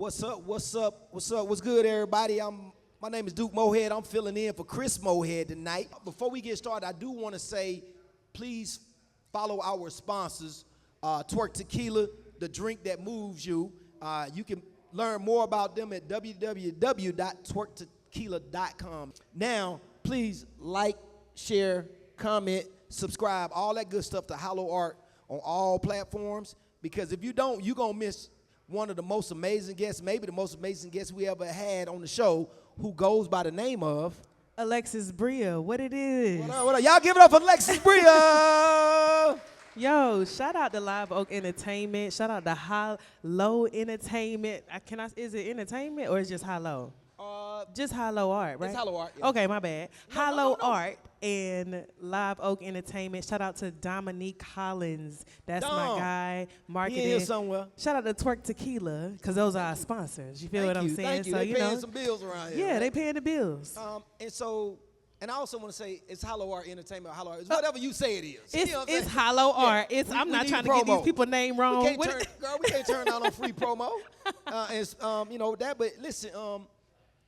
What's up? What's up? What's up? What's good, everybody? My name is Duke Mohead. I'm filling in for Chris Mohead tonight. Before we get started, I do want to say, please follow our sponsors, Twerk Tequila, the drink that moves you. You can learn more about them at www.twerktequila.com. Now, please like, share, comment, subscribe, all that good stuff to HYLO Art on all platforms. Because if you don't, you're going to miss one of the most amazing guests, maybe the most amazing guest we ever had on the show, who goes by the name of ALEXUS BRIA. What it is? What up, what up? Y'all give it up for ALEXUS BRIA. Yo, shout out to Live Oak Entertainment. Shout out to HYLO Entertainment. Is it entertainment or is it just HYLO? Just HYLO Art, right? It's HYLO Art. Yeah. Okay, my bad. No, HYLO no. Art and Live Oak Entertainment. Shout out to Dominique Collins. That's my guy. Marketing. He here somewhere. Shout out to Twerk Tequila, because those are our sponsors. You feel what I'm saying? Thank you. So, They paying some bills around here. Yeah, right? they paying the bills. And I also want to say it's HYLO Art Entertainment. HYLO Art. It's whatever you say it is. It's HYLO Art. Yeah. I'm not need trying to get these promo. people name wrong. We can't turn down on free promo. But listen,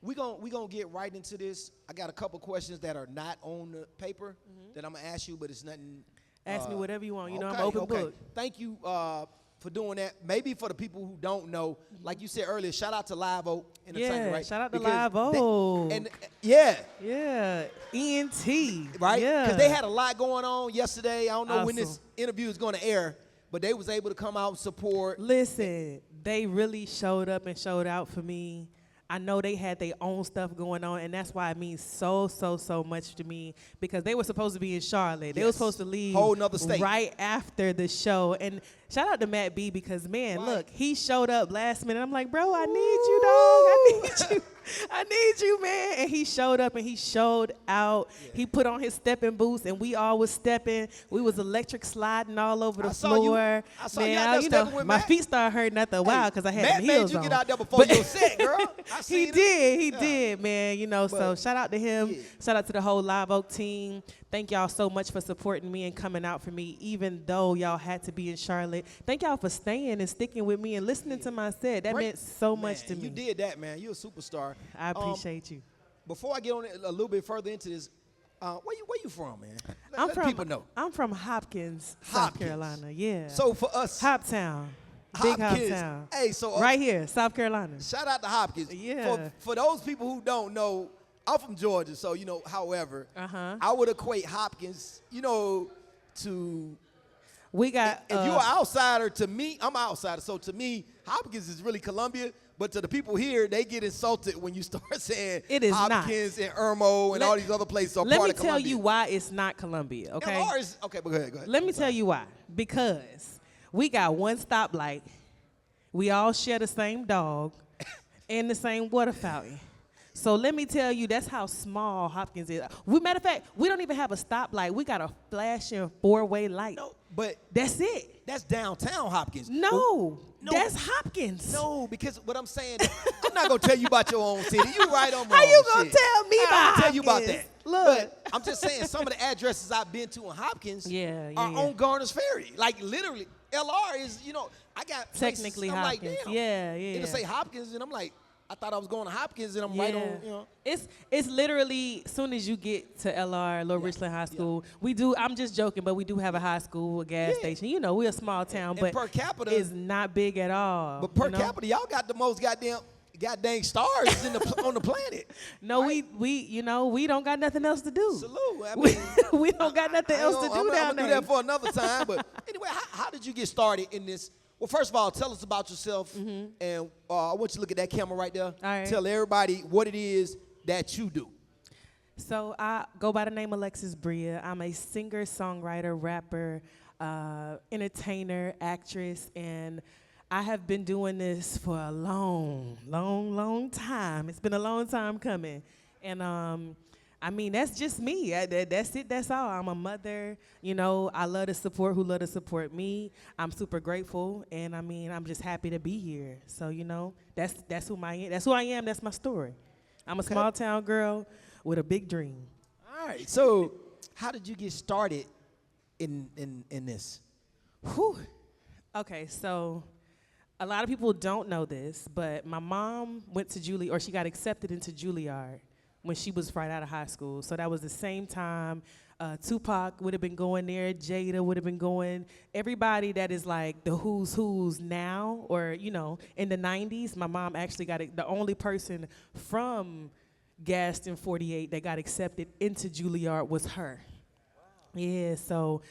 we gonna get right into this. I got a couple questions that are not on the paper that I'm gonna ask you, but it's nothing. Ask me whatever you want. You know, Okay, I'm open okay. book. Thank you for doing that. Maybe for the people who don't know, like you said earlier, shout out to Live Oak Entertainment, Yeah, right? shout out to Because Live Oak. Yeah. Yeah, ENT. Right? Yeah. Because they had a lot going on yesterday. I don't know when this Awesome. interview is going to air, but they was able to come out and support. Listen, they really showed up and showed out for me. I know they had their own stuff going on, and that's why it means so much to me, because they were supposed to be in Charlotte. They were Yes. supposed to leave Whole nother state. right after the show. And shout out to Matt B, because, man, Right. look, he showed up last minute. I'm like, bro, I need you, dog. I need you. I need you, man. And he showed up and he showed out. Yeah. He put on his stepping boots, and we all was stepping. We was electric sliding all over the floor. I saw you out there stepping with my Matt. feet started hurting after a while because I had Matt them heels made you on. get out there before your set, girl. I He seen it. did, he Yeah. did, man. You know, so shout out to him. Yeah. Shout out to the whole Live Oak team. Thank y'all so much for supporting me and coming out for me, even though y'all had to be in Charlotte. Thank y'all for staying and sticking with me and listening to my set. That meant so much to me. You did that, man. You're a superstar. I appreciate you. Before I get on it a little bit further into this, where you from, man? Let from people know. I'm from Hopkins, South Carolina. Yeah. So for us, Hoptown. Big Hopkins. Hoptown. Hey, so right here, South Carolina. Shout out to Hopkins. Yeah. For those people who don't know, I'm from Georgia, so however, I would equate Hopkins, to we got if you're an outsider, to me, I'm an outsider. So to me, Hopkins is really Columbia. But to the people here, they get insulted when you start saying it is Hopkins and Irmo and all these other places are part of Columbia. Let me tell you why it's not Columbia, okay? Okay, but go ahead. Let me tell you why. Because we got one stoplight, we all share the same dog, and the same water fountain. So let me tell you, that's how small Hopkins is. Matter of fact, we don't even have a stoplight. We got a flashing four-way light. No, but that's it. That's downtown Hopkins. No, that's Hopkins. No, because what I'm saying, I'm not gonna tell you about your own city. You right on my How own you gonna shit. tell me about Hopkins? I'll tell you about that. Look. But I'm just saying, some of the addresses I've been to in Hopkins are on Garner's Ferry. Like literally, LR is, I got technically places, I'm Hopkins. like, damn. Yeah. It'll say Hopkins, and I'm like, I thought I was going to Hopkins, and I'm right on, It's literally, as soon as you get to LR, Little Richland High School, I'm just joking, but we do have a high school, a gas station. We're a small town, but per capita, it's not big at all. But per capita, y'all got the most goddamn stars on the planet. No, right? we don't got nothing else to do. Salute. I mean, we don't got nothing else to do down there. I'm gonna do that for another time. But anyway, how did you get started in this? Well, first of all, tell us about yourself, and I want you to look at that camera right there. All right. Tell everybody what it is that you do. So I go by the name ALEXUS BRIA. I'm a singer, songwriter, rapper, entertainer, actress, and I have been doing this for a long time. It's been a long time coming, and that's just me. That's it. That's all. I'm a mother. I love to support who love to support me. I'm super grateful, and I'm just happy to be here. So that's who I am. That's who I am. That's my story. I'm a small town girl with a big dream. All right. So, how did you get started in this? Whew. Okay. So, A lot of people don't know this, but my mom went to she got accepted into Juilliard when she was right out of high school. So that was the same time Tupac would have been going there, Jada would have been going. Everybody that is like the who's now, or, you know, in the 90s, my mom actually got the only person from Gaston 48 that got accepted into Juilliard was her. Wow. Yeah, so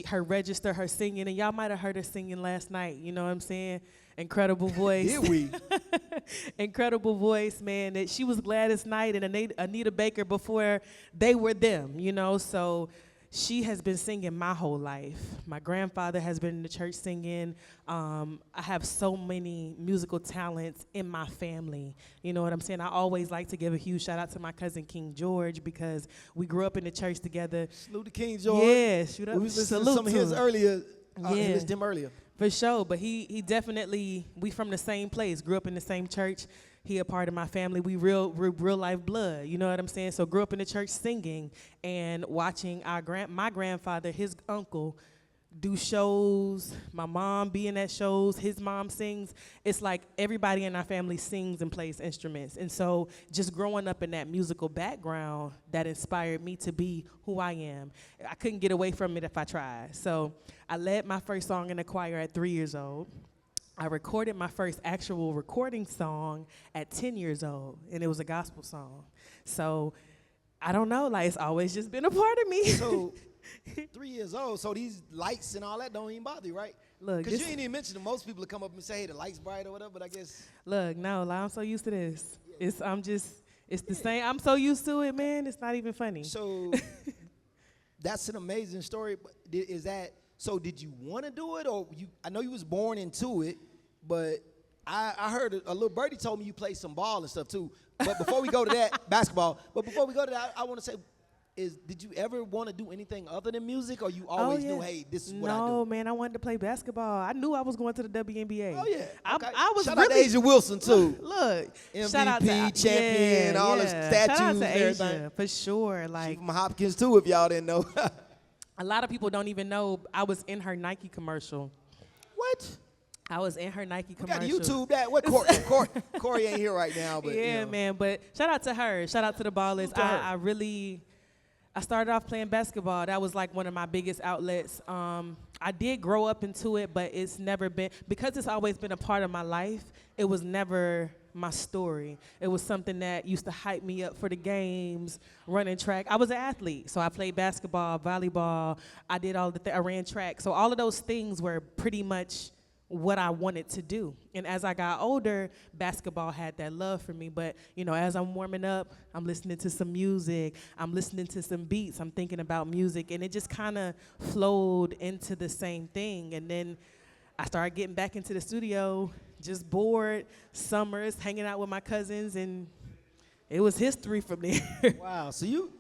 her register, her singing, and y'all might have heard her singing last night, you know what I'm saying? Incredible voice. Did we? Incredible voice, man. That she was Gladys Knight and Anita Baker before they were them, you know? So she has been singing my whole life. My grandfather has been in the church singing. I have so many musical talents in my family. You know what I'm saying? I always like to give a huge shout out to my cousin King George because we grew up in the church together. Salute to King George. Yeah, shoot up. We was listening to some of his earlier. Yeah. Him earlier. For sure, but he definitely, we from the same place, grew up in the same church. He a part of my family. We real life blood, you know what I'm saying? So grew up in the church singing and watching my grandfather, his uncle, do shows, my mom being at shows, his mom sings. It's like everybody in our family sings and plays instruments. And so just growing up in that musical background, that inspired me to be who I am. I couldn't get away from it if I tried. So I led my first song in the choir at 3 years old. I recorded my first actual recording song at 10 years old, and it was a gospel song. So I don't know, like it's always just been a part of me. So 3 years old, so these lights and all that don't even bother you, right? Look, because you ain't even mentioned most people to come up and say, hey, the light's bright or whatever, but I guess. Look, no, I'm so used to this. It's the same. I'm so used to it, man. It's not even funny. So that's an amazing story. But so did you want to do it, or I know you was born into it, but I heard a little birdie told me you played some ball and stuff too. But before we go to that, basketball, but before we go to that, I want to say, did you ever want to do anything other than music, or you always knew, hey, this is what I do? No, man, I wanted to play basketball. I knew I was going to the WNBA. Oh, yeah. Okay. I was shout really, out to Asia Wilson, too. Look. MVP, shout out to, champion, all the statues shout out and to everything. Asia, for sure. Like, from Hopkins, too, if y'all didn't know. A lot of people don't even know I was in her Nike commercial. What? I was in her Nike commercial. We got to YouTube that. What Corey ain't here right now, but yeah, you know. man. But shout out to her. Shout out to the ballers. I started off playing basketball. That was like one of my biggest outlets. I did grow up into it, but it's never been, because it's always been a part of my life, it was never my story. It was something that used to hype me up for the games, running track. I was an athlete, so I played basketball, volleyball. I did I ran track. So all of those things were pretty much what I wanted to do. And as I got older, basketball had that love for me. But, you know, as I'm warming up, I'm listening to some music. I'm listening to some beats. I'm thinking about music. And it just kind of flowed into the same thing. And then I started getting back into the studio, just bored, summers, hanging out with my cousins, and it was history from there. Wow. So you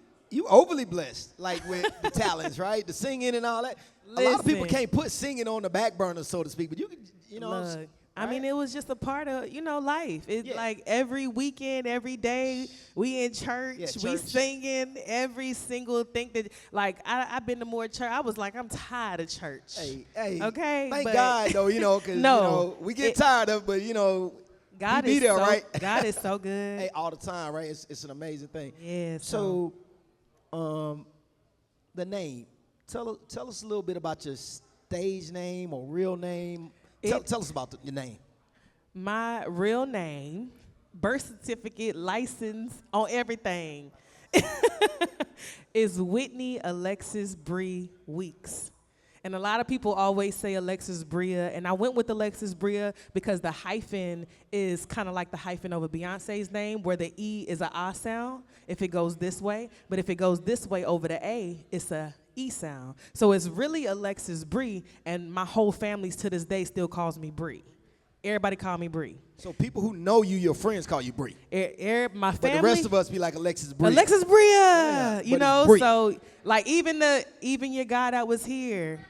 overly blessed, like with the talents, right? The singing and all that. Listen, a lot of people can't put singing on the back burner, so to speak, but you know. Look, right? I mean, it was just a part of, life. It's like every weekend, every day, we in church, we singing every single thing that, like, I've been to more church. I was like, I'm tired of church. Hey. Okay? Thank God, though, because, we get tired of it, but, God be is there, so, right? God is so good. Hey, all the time, right? It's an amazing thing. Yeah. So, the name. Tell us a little bit about your stage name or real name. Tell us about your name. My real name, birth certificate, license, on everything, is Whitney Alexis Bria Weeks. And a lot of people always say Alexus Bria, and I went with Alexus Bria because the hyphen is kind of like the hyphen over Beyonce's name, where the E is a A sound if it goes this way, but if it goes this way over the A, it's a E sound. So it's really Alexus Bria, and my whole family to this day still calls me Bria. Everybody call me Bria. So people who know you, your friends call you Bria. My family. But the rest of us be like Alexus Bria. Alexus Bria, yeah, you know. Bria. So like even your guy that was here,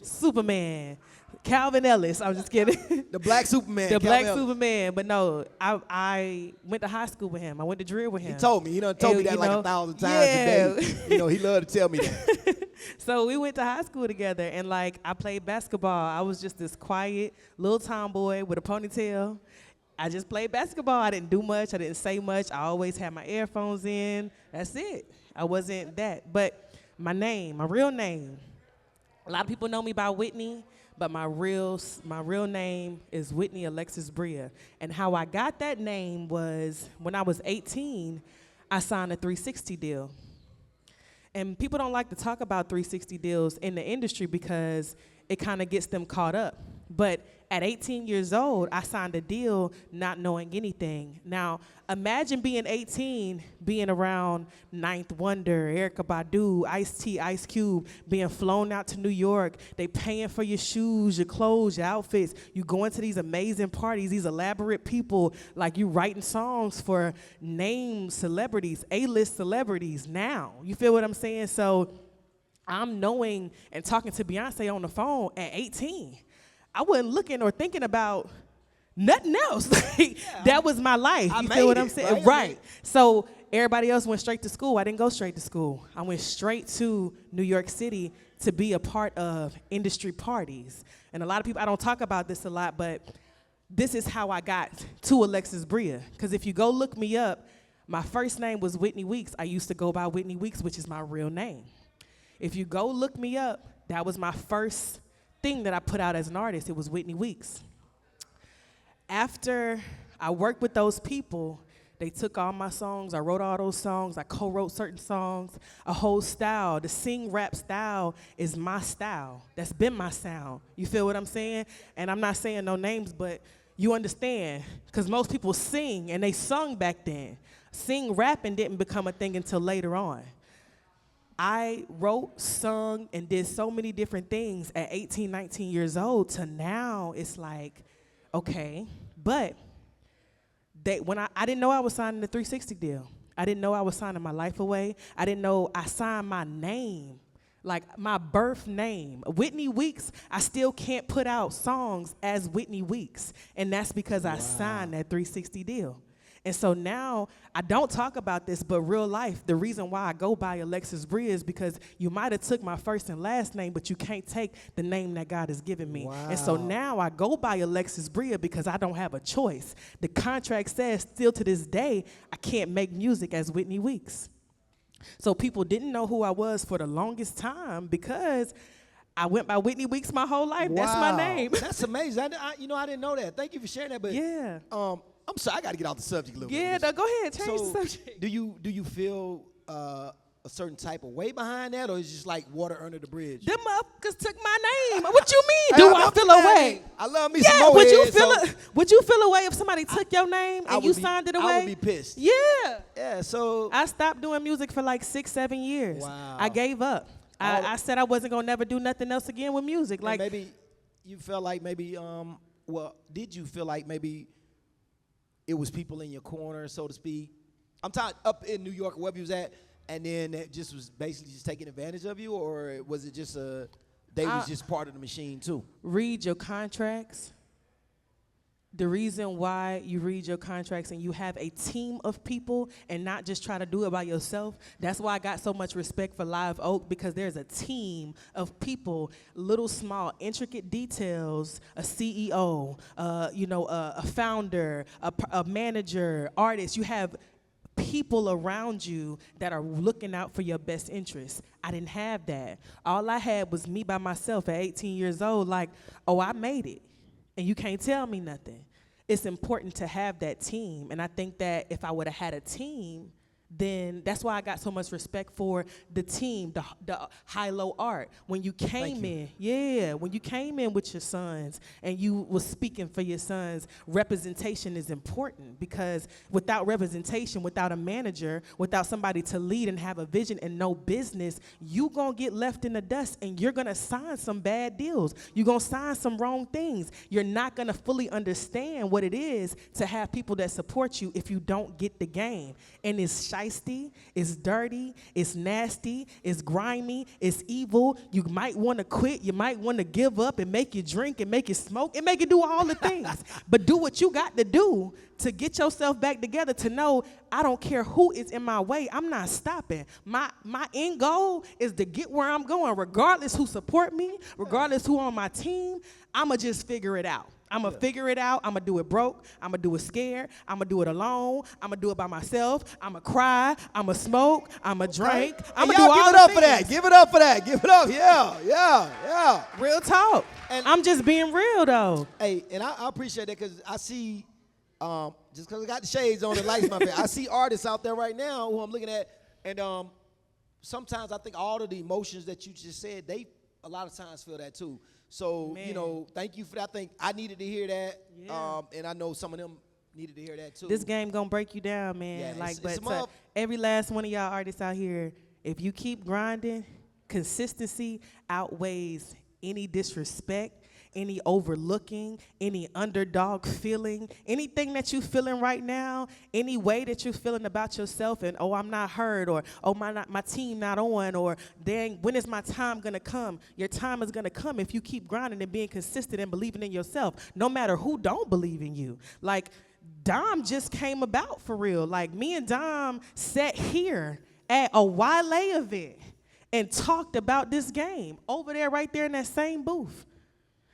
Superman, Calvin Ellis. I'm just kidding. The black Superman. The Calvin black Ellis. Superman. But no, I went to high school with him. I went to drill with him. He told me. He done told me that like 1,000 times a day. He loved to tell me that. So we went to high school together, and like I played basketball. I was just this quiet little tomboy with a ponytail. I just played basketball. I didn't do much. I didn't say much. I always had my earphones in. That's it. I wasn't that. But my name, my real name, a lot of people know me by Whitney, but my real name is Whitney Alexus Bria. And how I got that name was when I was 18, I signed a 360 deal. And people don't like to talk about 360 deals in the industry because it kind of gets them caught up. But at 18 years old, I signed a deal not knowing anything. Now, imagine being 18, being around Ninth Wonder, Erykah Badu, Ice-T, Ice Cube, being flown out to New York. They paying for your shoes, your clothes, your outfits. You going to these amazing parties, these elaborate people, like you writing songs for named celebrities, A-list celebrities now. You feel what I'm saying? So I'm knowing and talking to Beyonce on the phone at 18. I wasn't looking or thinking about nothing else. That was my life. You feel what I'm saying? Right. So everybody else went straight to school. I didn't go straight to school. I went straight to New York City to be a part of industry parties. And a lot of people, I don't talk about this a lot, but this is how I got to Alexus Bria. Because if you go look me up, my first name was Whitney Weeks. I used to go by Whitney Weeks, which is my real name. If you go look me up, that was my first thing that I put out as an artist. It was Whitney Weeks. After I worked with those people, they took all my songs. I wrote all those songs. I co-wrote certain songs, a whole style. The sing rap style is my style. That's been my sound. You feel what I'm saying? And I'm not saying no names, but you understand, because most people sing, and they sung back then. Sing rapping didn't become a thing until later on. I wrote, sung, and did so many different things at 18, 19 years old to now it's like, okay, but I didn't know I was signing the 360 deal. I didn't know I was signing my life away. I didn't know I signed my name, like my birth name. Whitney Weeks, I still can't put out songs as Whitney Weeks, and that's because I signed that 360 deal. And so now, I don't talk about this, but real life, the reason why I go by Alexus Bria is because you might have took my first and last name, but you can't take the name that God has given me. Wow. And so now I go by Alexus Bria because I don't have a choice. The contract says still to this day, I can't make music as Whitney Weeks. So people didn't know who I was for the longest time because I went by Whitney Weeks my whole life. Wow. That's my name. That's amazing. I didn't know that. Thank you for sharing that. But yeah. I'm sorry, I got to get off the subject a little bit. Yeah, no, go ahead, change the subject. Do you feel a certain type of way behind that, or is it just like water under the bridge? Them motherfuckers took my name. What you mean? Do I feel a way? I love me some more. Would you feel a way if somebody took your name and you signed it away? I would be pissed. Yeah. Yeah. So I stopped doing music for like 6-7 years. Wow. I gave up. I said I wasn't gonna never do nothing else again with music. Like maybe you felt like maybe did you feel like maybe it was people in your corner, so to speak? I'm talking up in New York, wherever you was at, and then it just was basically just taking advantage of you, or was it just they was just part of the machine too? Read your contracts. The reason why you read your contracts and you have a team of people and not just try to do it by yourself, that's why I got so much respect for Live Oak, because there's a team of people, little small intricate details, a CEO, a founder, a manager, artist. You have people around you that are looking out for your best interests. I didn't have that. All I had was me by myself at 18 years old, like, oh, I made it. And you can't tell me nothing. It's important to have that team. And I think that if I would have had a team, then that's why I got so much respect for the team, the HYLO Art. When you came in, when you came in with your sons and you was speaking for your sons, representation is important, because without representation, without a manager, without somebody to lead and have a vision and no business, you gonna get left in the dust and you're gonna sign some bad deals. You're gonna sign some wrong things. You're not gonna fully understand what it is to have people that support you if you don't get the game. And it's shiesty, it's dirty, it's nasty, it's grimy, it's evil. You might want to quit, you might want to give up and make you drink and make you smoke and make you do all the things. But do what you got to do to get yourself back together, to know I don't care who is in my way, I'm not stopping. My end goal is to get where I'm going, regardless who support me, regardless who on my team. I'ma just figure it out. I'm going to figure it out. I'm going to do it broke. I'm going to do it scared. I'm going to do it alone. I'm going to do it by myself. I'm going to cry. I'm going to smoke. I'm going to drink. I'm going to do all the things. Give it up for that. Give it up for that. Give it up. Yeah. Real talk. And I'm just being real, though. Hey, and I appreciate that because I see, just because I got the shades on and lights in my face, I see artists out there right now who I'm looking at, and sometimes I think all of the emotions that you just said, they a lot of times feel that too. So, Man. you know, thank you for that. I think I needed to hear that, and I know some of them needed to hear that too. This game gonna break you down, man. Yeah, like, it's but to every last one of y'all artists out here, if you keep grinding, consistency outweighs any disrespect, any overlooking, any underdog feeling, anything that you feeling right now, any way that you're feeling about yourself, and oh, I'm not heard, or oh, my team not on, or dang, when is my time gonna come? Your time is gonna come if you keep grinding and being consistent and believing in yourself, no matter who don't believe in you. Like, Dom just came about for real. Like, me and Dom sat here at a HYLO event and talked about this game over there, right there in that same booth.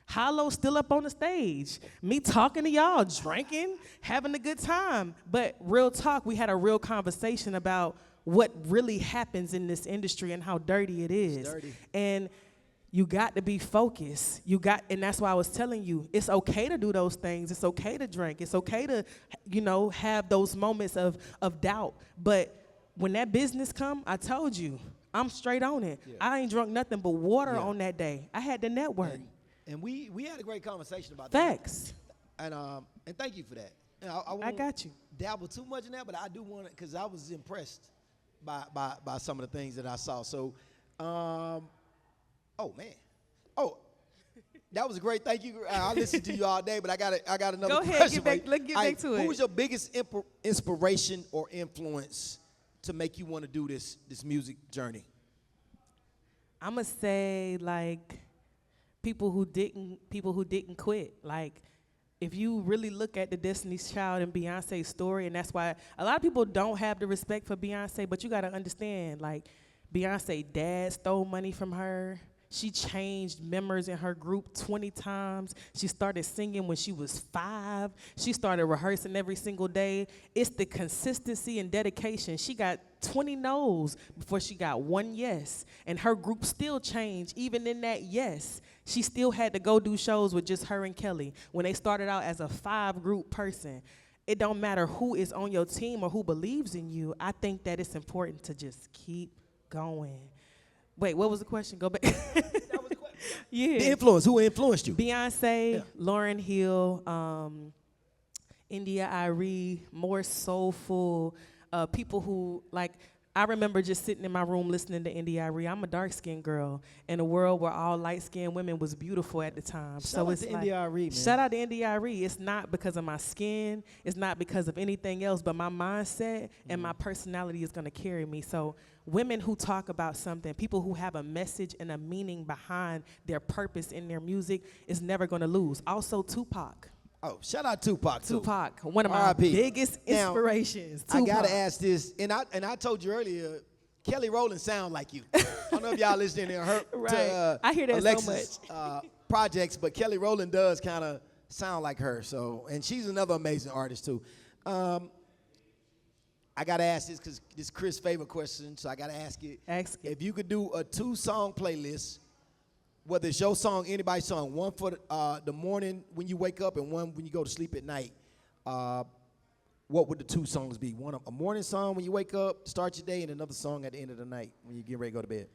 HYLO still up on the stage, me talking to y'all, drinking, having a good time. But real talk, we had a real conversation about what really happens in this industry and how dirty it is. It's dirty. And you got to be focused. And that's why I was telling you, it's okay to do those things. It's okay to drink. It's okay to, you know, have those moments of doubt. But when that business come, I told you, I'm straight on it. Yeah. I ain't drunk nothing but water on that day. I had the network. And we had a great conversation about Facts. that. And thank you for that. And I got you. Dabble too much in that, but I do want it because I was impressed by some of the things that I saw. So, oh man, that was a great. Thank you. I listened to you all day, but I got another Go question. ahead, get back to it. Who was your biggest inspiration or influence to make you want to do this music journey? I'ma say like people who didn't quit. Like, if you really look at the Destiny's Child and Beyonce's story, and that's why a lot of people don't have the respect for Beyonce, but you gotta understand, like, Beyonce dad stole money from her. She changed members in her group 20 times. She started singing when she was 5. She started rehearsing every single day. It's the consistency and dedication. She got 20 no's before she got 1 yes. And her group still changed. Even in that yes, she still had to go do shows with just her and Kelly. When they started out as a 5-group person, it don't matter who is on your team or who believes in you. I think that it's important to just keep going. Wait, what was the question? Go back. That was the question. Yeah. The influence. Who influenced you? Beyonce, Lauryn Hill, India.Arie, more soulful people who, like, I remember just sitting in my room listening to India.Arie. I'm a dark-skinned girl in a world where all light-skinned women was beautiful at the time. Shout out to India.Arie, man. Shout out to India.Arie. It's not because of my skin. It's not because of anything else, but my mindset and my personality is going to carry me. So women who talk about something, people who have a message and a meaning behind their purpose in their music is never going to lose. Also, Tupac. Oh, shout out Tupac too. Tupac, one of my R.I.P. biggest inspirations. Tupac. I gotta ask this, and I told you earlier, Kelly Rowland sound like you. I don't know if y'all listening to her right. I hear that Alexis, so much. Projects, but Kelly Rowland does kind of sound like her. So, and she's another amazing artist too. I gotta ask this because this is Chris' favorite question, so I gotta ask it. Ask it. If you could do a 2-song playlist, whether it's your song, anybody's song, one for the morning when you wake up and one when you go to sleep at night, what would the 2 songs be? One, a morning song when you wake up to start your day, and another song at the end of the night when you get ready to go to bed.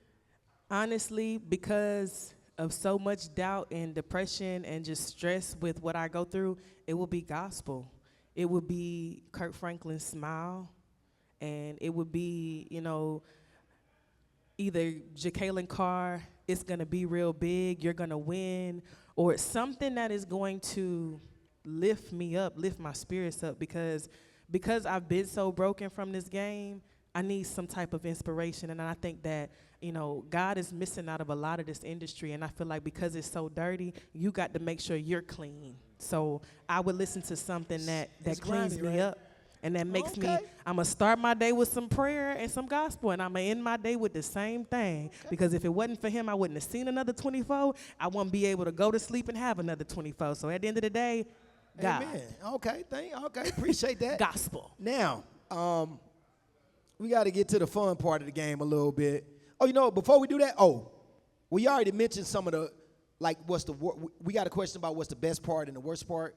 Honestly, because of so much doubt and depression and just stress with what I go through, it will be gospel. It would be Kirk Franklin's Smile, and it would be, you know, either Jacqueline Carr, It's Gonna Be Real Big, You're Gonna Win, or something that is going to lift me up, lift my spirits up, because I've been so broken from this game, I need some type of inspiration. And I think that, God is missing out of a lot of this industry. And I feel like because it's so dirty, you got to make sure you're clean. So I would listen to something that cleans grimy, me right? up. And that makes me, Okay. I'm going to start my day with some prayer and some gospel, and I'm going to end my day with the same thing. Okay. Because if it wasn't for him, I wouldn't have seen another 24. I wouldn't be able to go to sleep and have another 24. So at the end of the day, God. Amen. Okay, appreciate that. Gospel. Now, we got to get to the fun part of the game a little bit. Oh, before we do that, we already mentioned some of the, we got a question about what's the best part and the worst part.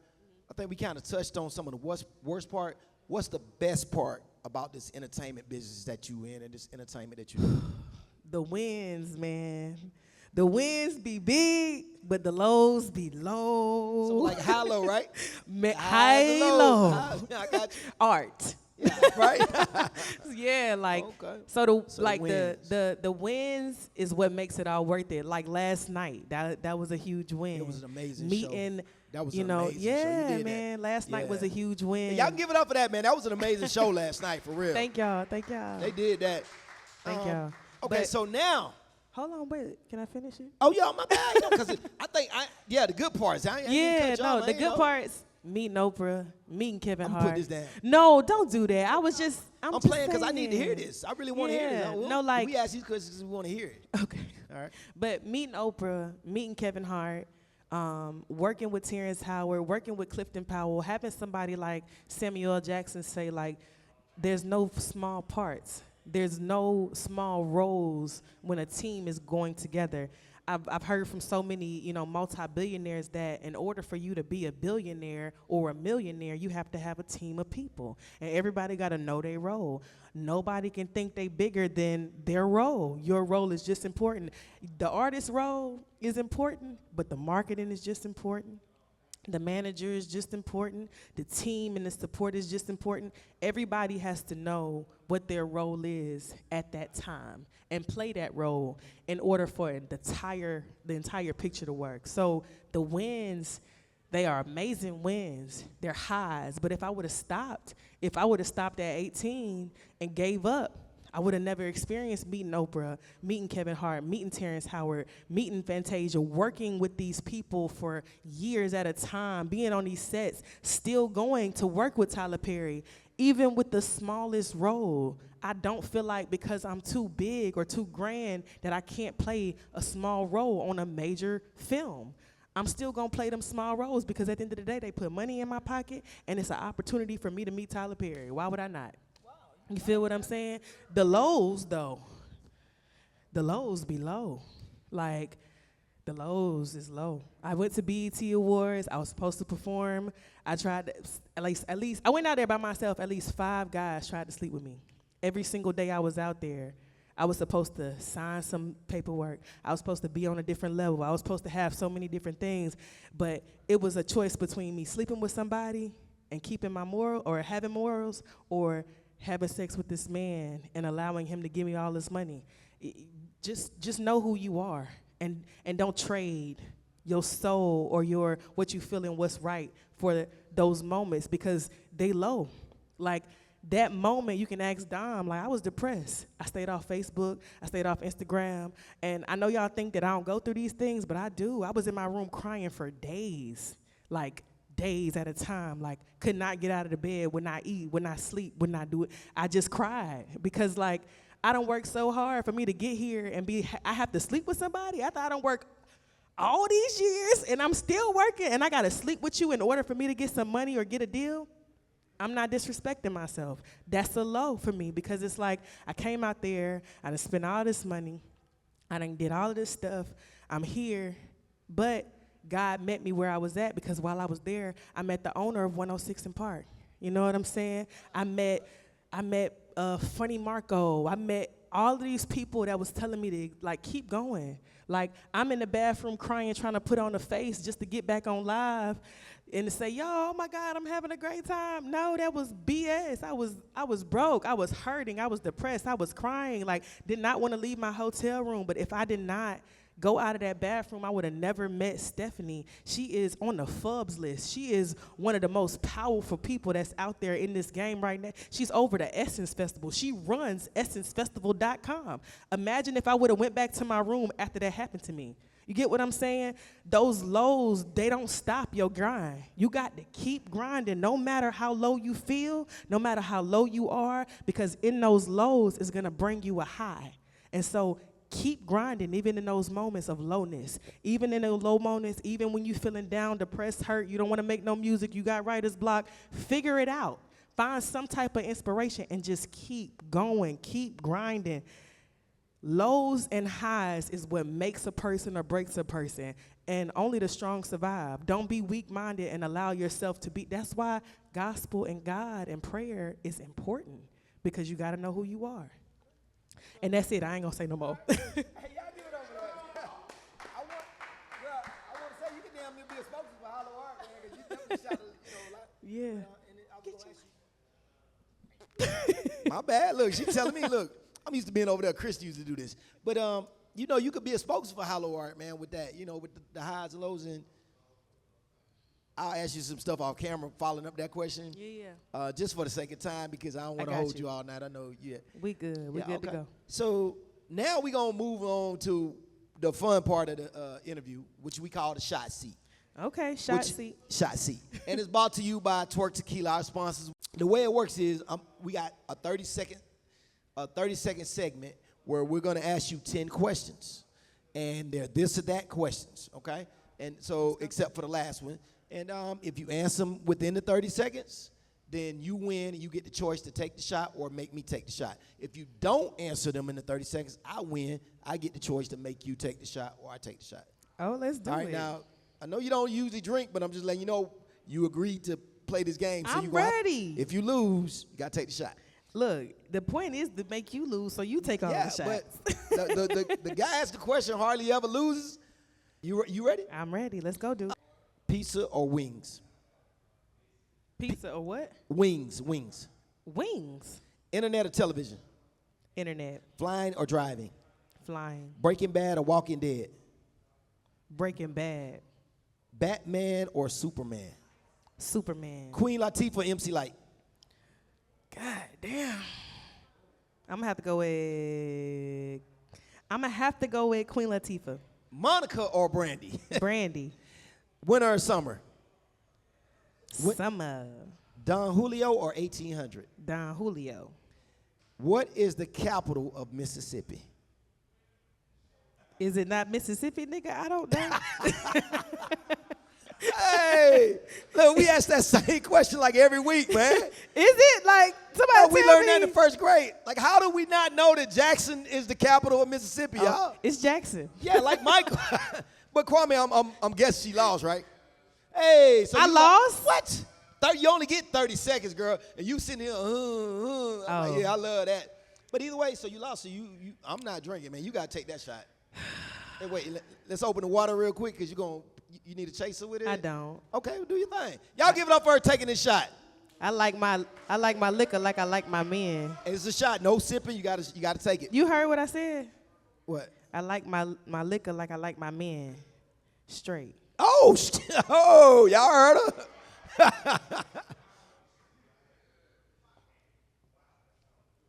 I think we kind of touched on some of the worst part. What's the best part about this entertainment business that you in and this entertainment that you do? The wins, man. The wins be big, but the lows be low. So like HYLO, right? HYLO. I got you. Art. Yeah, right? Yeah, okay. So wins. the wins is what makes it all worth it. Like last night, that was a huge win. It was an amazing meeting. show. That was an amazing show. Yeah, You did man. that. Last night was a huge win. Y'all can give it up for that, man. That was an amazing show last night, for real. Thank y'all. They did that. Thank y'all. Okay, But- so now. Hold on, wait. Can I finish it? Oh, yeah, my bad. Because I think, the good parts. I ain't cut y'all, the man, good parts. Meeting Oprah, meeting Kevin Hart. I'm putting this down. No, don't do that. I'm playing because I need to hear this. I really want to hear Yeah, this. We ask these questions because we want to hear it. Okay. All right. But meeting Oprah, meeting Kevin Hart, working with Terrence Howard, working with Clifton Powell, having somebody like Samuel L. Jackson say, like, there's no small parts. There's no small roles when a team is going together. I've heard from so many, multi-billionaires that in order for you to be a billionaire or a millionaire, you have to have a team of people. And everybody got to know their role. Nobody can think they bigger than their role. Your role is just important. The artist's role is important, but the marketing is just important. The manager is just important. The team and the support is just important. Everybody has to know what their role is at that time and play that role in order for the entire picture to work. So the wins, they are amazing wins. They're highs. But if I would have stopped at 18 and gave up, I would have never experienced meeting Oprah, meeting Kevin Hart, meeting Terrence Howard, meeting Fantasia, working with these people for years at a time, being on these sets, still going to work with Tyler Perry, even with the smallest role. I don't feel like because I'm too big or too grand that I can't play a small role on a major film. I'm still going to play them small roles because at the end of the day, they put money in my pocket, and it's an opportunity for me to meet Tyler Perry. Why would I not? You feel what I'm saying? The lows, though, the lows be low. Like, the lows is low. I went to BET Awards. I was supposed to perform. I tried to, at least, I went out there by myself. At least 5 guys tried to sleep with me. Every single day I was out there, I was supposed to sign some paperwork. I was supposed to be on a different level. I was supposed to have so many different things. But it was a choice between me sleeping with somebody and keeping my moral or having morals, or having sex with this man and allowing him to give me all this money. Just know who you are, and don't trade your soul or what you feel and what's right for those moments, because they low. Like that moment, you can ask Dom, like I was depressed. I stayed off Facebook, I stayed off Instagram, and I know y'all think that I don't go through these things, but I do. I was in my room crying for days, like days at a time, like could not get out of the bed, would not eat, would not sleep, would not do it. I just cried because like I don't work so hard for me to get here and I have to sleep with somebody. I thought I don't work all these years and I'm still working and I gotta sleep with you in order for me to get some money or get a deal. I'm not disrespecting myself. That's a low for me because it's like I came out there, I done spent all this money, I done did all of this stuff, I'm here, but God met me where I was at because while I was there, I met the owner of 106 and Park. You know what I'm saying? I met Funny Marco. I met all of these people that was telling me to like keep going. Like I'm in the bathroom crying, trying to put on a face just to get back on live and to say, yo, oh my God, I'm having a great time. No, that was BS. I was broke. I was hurting. I was depressed. I was crying. Like did not want to leave my hotel room. But if I did not Go out of that bathroom, I would have never met Stephanie. She is on the Fubs list. She is one of the most powerful people that's out there in this game right now. She's over the Essence Festival. She runs EssenceFestival.com. Imagine if I would have went back to my room after that happened to me. You get what I'm saying? Those lows, they don't stop your grind. You got to keep grinding no matter how low you feel, no matter how low you are, because in those lows is going to bring you a high. And so keep grinding even in those moments of lowness. Even in those low moments, even when you're feeling down, depressed, hurt, you don't want to make no music, you got writer's block, figure it out. Find some type of inspiration and just keep going, keep grinding. Lows and highs is what makes a person or breaks a person, and only the strong survive. Don't be weak-minded and allow yourself to be. That's why gospel and God and prayer is important, because you got to know who you are. And that's it. I ain't going to say no more. Hey, y'all give it over there. I want to say you can damn near be a spokesman for HYLO Art, man, because you definitely shot a lot. Yeah. And I was going to ask you. My bad. Look, she telling me, look, I'm used to being over there. Chris used to do this. But, you know, you could be a spokesman for HYLO Art, man, with that, you know, with the highs and lows. And I'll ask you some stuff off camera following up that question. Yeah. Just for the sake of time, because I don't want to hold you all night. I know you. We good. We good to go. So now we're going to move on to the fun part of the interview, which we call the shot seat. Okay, shot seat. Shot seat. And it's brought to you by Twerk Tequila, our sponsors. The way it works is we got a 30-second segment where we're going to ask you 10 questions. And they're this or that questions, okay? And so, except for the last one. And if you answer them within the 30 seconds, then you win and you get the choice to take the shot or make me take the shot. If you don't answer them in the 30 seconds, I win. I get the choice to make you take the shot or I take the shot. Oh, let's do it. All right, now, I know you don't usually drink, but I'm just letting you know you agreed to play this game. So I'm ready. If you lose, you got to take the shot. Look, the point is to make you lose, so you take all the shots. But the guy asked the question hardly ever loses. You ready? I'm ready. Let's go, dude. Pizza or wings? Pizza or what? Wings. Wings. Internet or television? Internet. Flying or driving? Flying. Breaking Bad or Walking Dead? Breaking Bad. Batman or Superman? Superman. Queen Latifah or MC Light? God damn. I'm gonna have to go with Queen Latifah. Monica or Brandy? Brandy. Winter or summer? Summer. Don Julio or 1800? Don Julio. What is the capital of Mississippi? Is it not Mississippi, nigga? I don't know. Hey, look, we ask that same question like every week, man. Is it? Like, somebody we tell learned me. that in the first grade. Like, how do we not know that Jackson is the capital of Mississippi, y'all? It's Jackson. Yeah, like Michael. But Kwame, I'm guessing she lost, right? Hey, so I lost? What? You only get 30 seconds, girl, and you sitting here, I'm like, yeah, I love that. But either way, so you lost, so I'm not drinking, man. You got to take that shot. Hey, wait, let's open the water real quick, because you need a chaser with it? I don't. Okay, well, do your thing. Y'all give it up for her taking this shot. I like my liquor like I like my men. And it's a shot, no sipping, you gotta take it. You heard what I said? What? I like my liquor like I like my men. Straight. Oh, y'all heard her?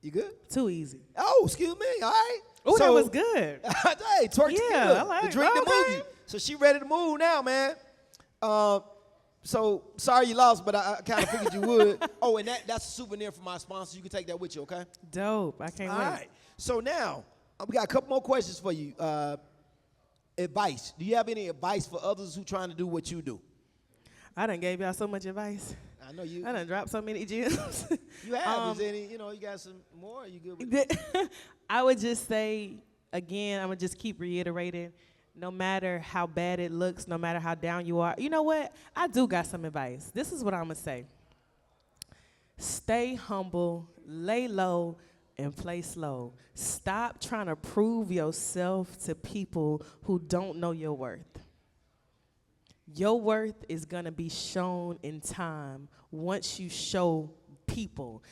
You good? Too easy. Oh, excuse me, all right. Oh, that was good. Hey, Twerk Tequila, I like the drink to move you. So she ready to move now, man. So sorry you lost, but I kind of figured you would. Oh, and that's a souvenir from my sponsor. You can take that with you, okay? Dope. I can't wait. All right. So now we got a couple more questions for you. Advice. Do you have any advice for others who trying to do what you do? I done gave y'all so much advice. I know you. I done dropped so many gems. You have. Is there any? You got some more? Are you good with it? I would just say again. I'm gonna just keep reiterating. No matter how bad it looks, no matter how down you are, you know what? I do got some advice. This is what I'm gonna say. Stay humble, lay low, and play slow. Stop trying to prove yourself to people who don't know your worth. Your worth is gonna be shown in time once you show people.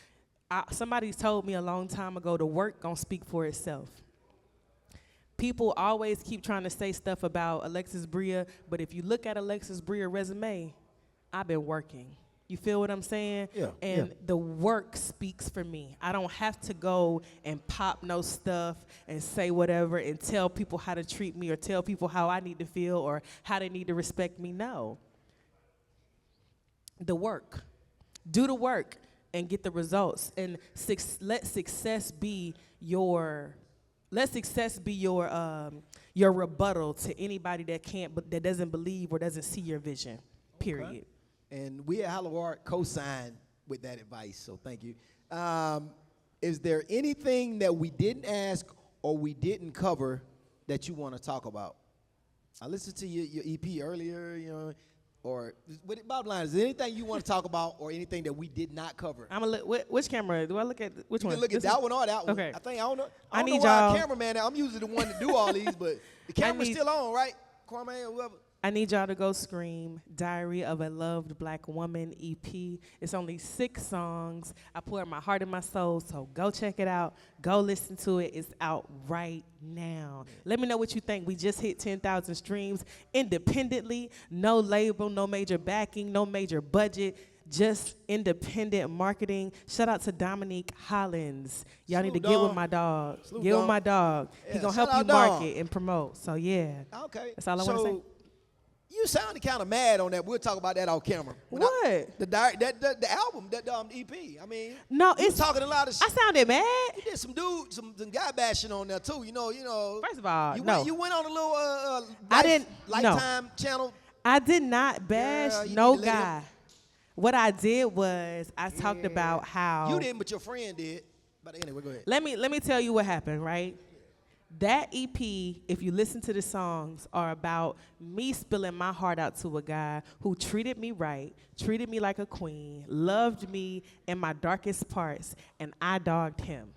Somebody told me a long time ago, the work gonna speak for itself. People always keep trying to say stuff about Alexus Bria, but if you look at Alexus Bria resume, I've been working. You feel what I'm saying? Yeah, And yeah. the work speaks for me. I don't have to go and pop no stuff and say whatever and tell people how to treat me or tell people how I need to feel or how they need to respect me. No. The work. Do the work and get the results. And let success be your your rebuttal to anybody that can't, that doesn't believe or doesn't see your vision. Period. Okay. And we at HYLO Art co-signed with that advice, so thank you. Is there anything that we didn't ask or we didn't cover that you want to talk about? I listened to your EP earlier, you know, or bottom line, is there anything you want to talk about or anything that we did not cover? I'm gonna look. Which camera do I look at? Which You one? can look at This that one or that one. Okay. I don't know. I I don't need know why y'all- our cameraman. I'm usually the one to do all these, but the camera's still on, right? Kwame or whoever. I need y'all to go scream Diary of a Loved Black Woman EP. It's only 6 songs. I poured my heart and my soul, so go check it out. Go listen to it. It's out right now. Let me know what you think. We just hit 10,000 streams independently. No label, no major backing, no major budget. Just independent marketing. Shout out to Dominique Hollins. Y'all need to get with my dog. Get with my dog. He gonna help you market and promote. So yeah. Okay. That's all I want to say. You sounded kind of mad on that. We'll talk about that off camera. What? The album, that EP. I mean, No, you it's talking a lot of shit. I sounded mad. You did some guy bashing on there too. You know. First of all, you went on a little I didn't- Lifetime channel. I did not bash Girl, you no need to let guy. What I did was I talked about how You didn't, but your friend did. But anyway, go ahead. Let me tell you what happened, right? That EP, if you listen to the songs, are about me spilling my heart out to a guy who treated me right, treated me like a queen, loved me in my darkest parts, and I dogged him.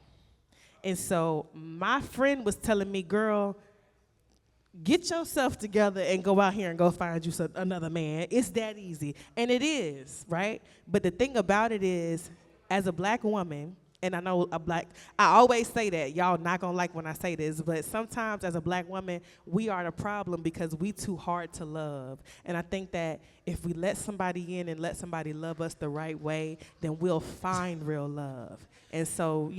And so my friend was telling me, girl, get yourself together and go out here and go find you another man. It's that easy. And it is, right? But the thing about it is, as a black woman, and I know I always say that, y'all not gonna like when I say this, but sometimes as a black woman, we are the problem because we too hard to love. And I think that if we let somebody in and let somebody love us the right way, then we'll find real love. And so,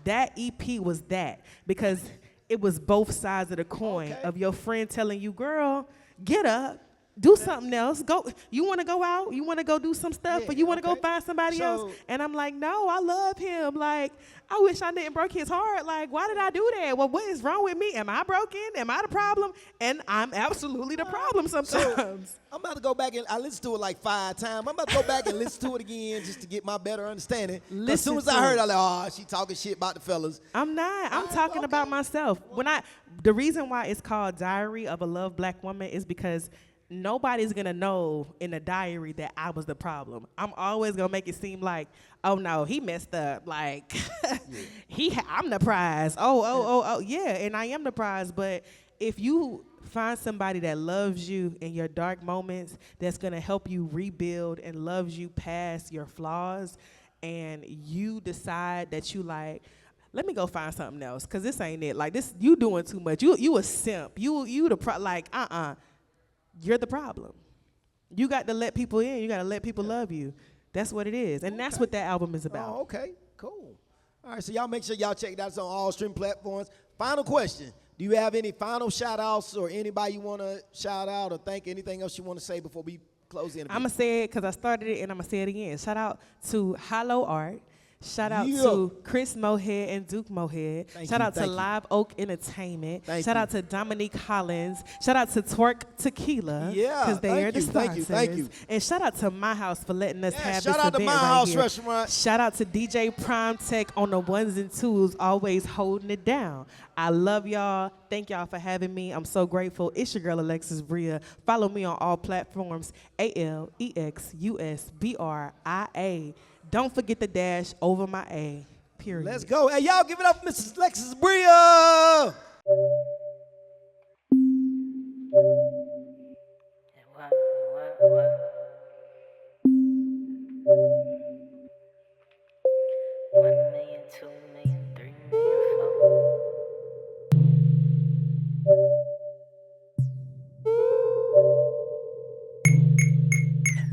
that EP was that, because it was both sides of the coin of your friend telling you, girl, get up. Do something else. Go. You want to go out? You want to go do some stuff, or you want to go find somebody else? And I'm like, no, I love him. Like, I wish I didn't broke his heart. Like, why did I do that? Well, what is wrong with me? Am I broken? Am I the problem? And I'm absolutely the problem sometimes. So, I'm about to go back and I listened to it like 5 times. I'm about to go back and listen to it again just to get my better understanding. As soon as I heard, I was like, oh, she talking shit about the fellas. I'm not. I'm talking about myself. The reason why it's called Diary of a Loved Black Woman is because nobody's gonna know in the diary that I was the problem. I'm always gonna make it seem like, oh no, he messed up. Like, I'm the prize. Oh, yeah, and I am the prize. But if you find somebody that loves you in your dark moments, that's gonna help you rebuild and loves you past your flaws, and you decide that you like, let me go find something else, cause this ain't it. Like this, you doing too much. You a simp. You the You're the problem. You got to let people in. You got to let people love you. That's what it is. And that's what that album is about. Oh, okay. Cool. All right, so y'all make sure y'all check it out. It's on all stream platforms. Final question. Do you have any final shout-outs or anybody you want to shout out or thank? Anything else you want to say before we close the interview? I'm going to say it because I started it, and I'm going to say it again. Shout out to HYLO Art. Shout out to Chris Mohead and Duke Mohead. Shout out to Live Oak Entertainment. Shout out to Dominique Hollins. Shout out to Twerk Tequila. Yeah, because they are the sponsors. Thank you. And shout out to My House for letting us have this event. Shout out to My House Restaurant. Shout out to DJ Prime Tech on the ones and twos, always holding it down. I love y'all. Thank y'all for having me. I'm so grateful. It's your girl, Alexus Bria. Follow me on all platforms, ALEXUSBRIA. Don't forget the dash over my A, period. Let's go. Hey, y'all give it up for Mrs. Alexus Bria.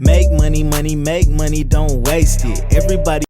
Make money, money, make money, don't waste it. Everybody